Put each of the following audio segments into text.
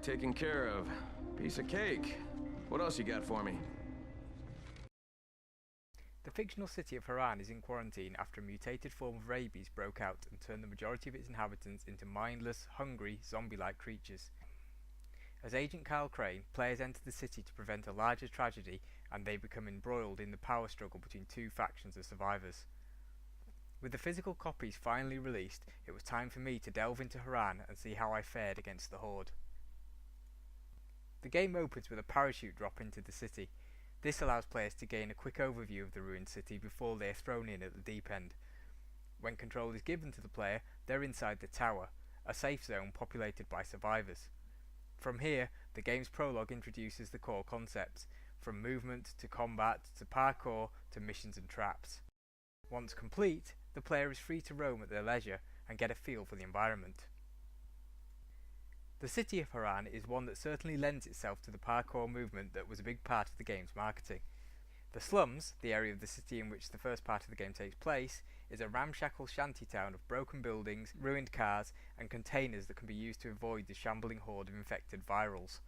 taken care of. Piece of cake. What else you got for me? The fictional city of Haran is in quarantine after a mutated form of rabies broke out and turned the majority of its inhabitants into mindless, hungry, zombie-like creatures. As Agent Kyle Crane, players enter the city to prevent a larger tragedy, and they become embroiled in the power struggle between two factions of survivors. With the physical copies finally released, it was time for me to delve into Haran and see how I fared against the Horde. The game opens with a parachute drop into the city. This allows players to gain a quick overview of the ruined city before they are thrown in at the deep end. When control is given to the player, they're inside the tower, a safe zone populated by survivors. From here, the game's prologue introduces the core concepts, from movement to combat to parkour to missions and traps. Once complete, the player is free to roam at their leisure and get a feel for the environment. The city of Haran is one that certainly lends itself to the parkour movement that was a big part of the game's marketing. The slums, the area of the city in which the first part of the game takes place, is a ramshackle shantytown of broken buildings, ruined cars, and containers that can be used to avoid the shambling horde of infected virals.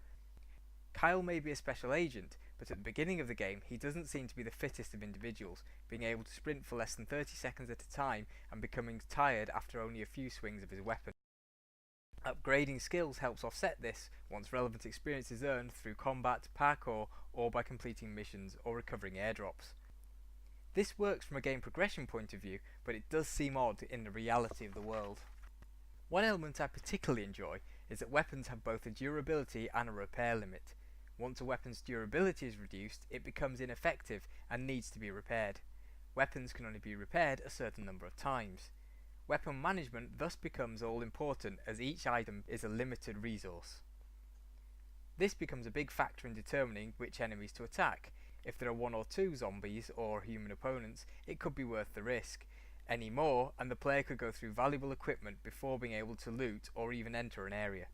Kyle may be a special agent, but at the beginning of the game he doesn't seem to be the fittest of individuals, being able to sprint for less than 30 seconds at a time and becoming tired after only a few swings of his weapon. Upgrading skills helps offset this once relevant experience is earned through combat, parkour, or by completing missions or recovering airdrops. This works from a game progression point of view, but it does seem odd in the reality of the world. One element I particularly enjoy is that weapons have both a durability and a repair limit. Once a weapon's durability is reduced, it becomes ineffective and needs to be repaired. Weapons can only be repaired a certain number of times. Weapon management thus becomes all important as each item is a limited resource. This becomes a big factor in determining which enemies to attack. If there are one or two zombies or human opponents, it could be worth the risk. Any more, and the player could go through valuable equipment before being able to loot or even enter an area.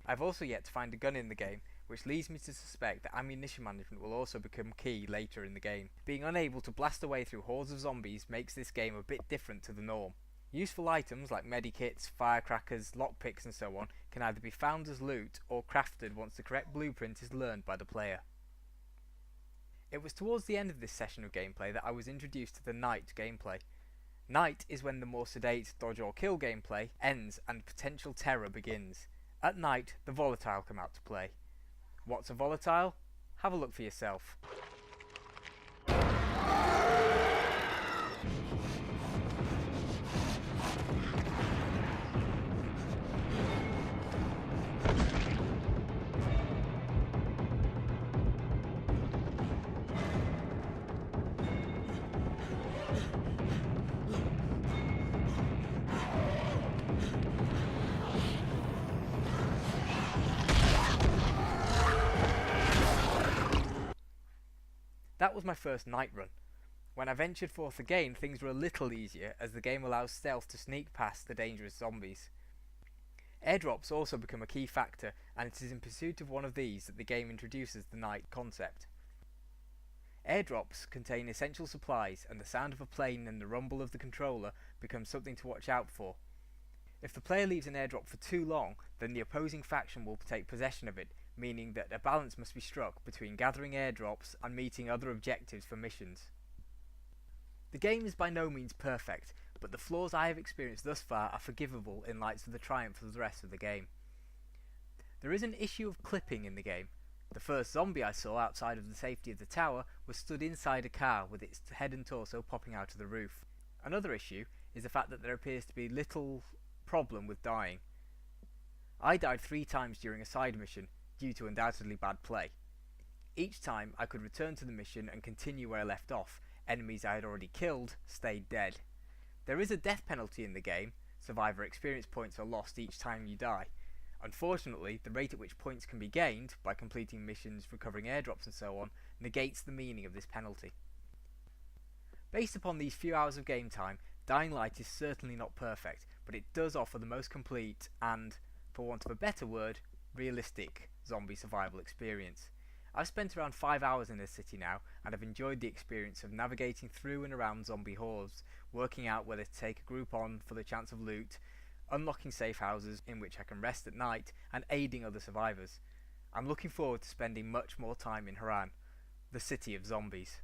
I've also yet to find a gun in the game, which leads me to suspect that ammunition management will also become key later in the game. Being unable to blast away through hordes of zombies makes this game a bit different to the norm. Useful items like medikits, firecrackers, lockpicks and so on can either be found as loot or crafted once the correct blueprint is learned by the player. It was towards the end of this session of gameplay that I was introduced to the night gameplay. Night is when the more sedate dodge or kill gameplay ends and potential terror begins. At night, the volatile come out to play. What's a volatile? Have a look for yourself. That was my first night run. When I ventured forth again, things were a little easier as the game allows stealth to sneak past the dangerous zombies. Airdrops also become a key factor, and it is in pursuit of one of these that the game introduces the night concept. Airdrops contain essential supplies, and the sound of a plane and the rumble of the controller becomes something to watch out for. If the player leaves an airdrop for too long, then the opposing faction will take possession of it, meaning that a balance must be struck between gathering airdrops and meeting other objectives for missions. The game is by no means perfect, but the flaws I have experienced thus far are forgivable in light of the triumph of the rest of the game. There is an issue of clipping in the game. The first zombie I saw outside of the safety of the tower was stood inside a car with its head and torso popping out of the roof. Another issue is the fact that there appears to be little problem with dying. I died 3 times during a side mission, due to undoubtedly bad play. Each time I could return to the mission and continue where I left off. Enemies I had already killed stayed dead. There is a death penalty in the game. Survivor experience points are lost each time you die. Unfortunately, the rate at which points can be gained, by completing missions, recovering airdrops and so on, negates the meaning of this penalty. Based upon these few hours of game time, Dying Light is certainly not perfect, but it does offer the most complete and, for want of a better word, realistic zombie survival experience. I've spent around 5 hours in this city now, and I've enjoyed the experience of navigating through and around zombie hordes, working out whether to take a group on for the chance of loot, unlocking safe houses in which I can rest at night, and aiding other survivors. I'm looking forward to spending much more time in Haran, the city of zombies.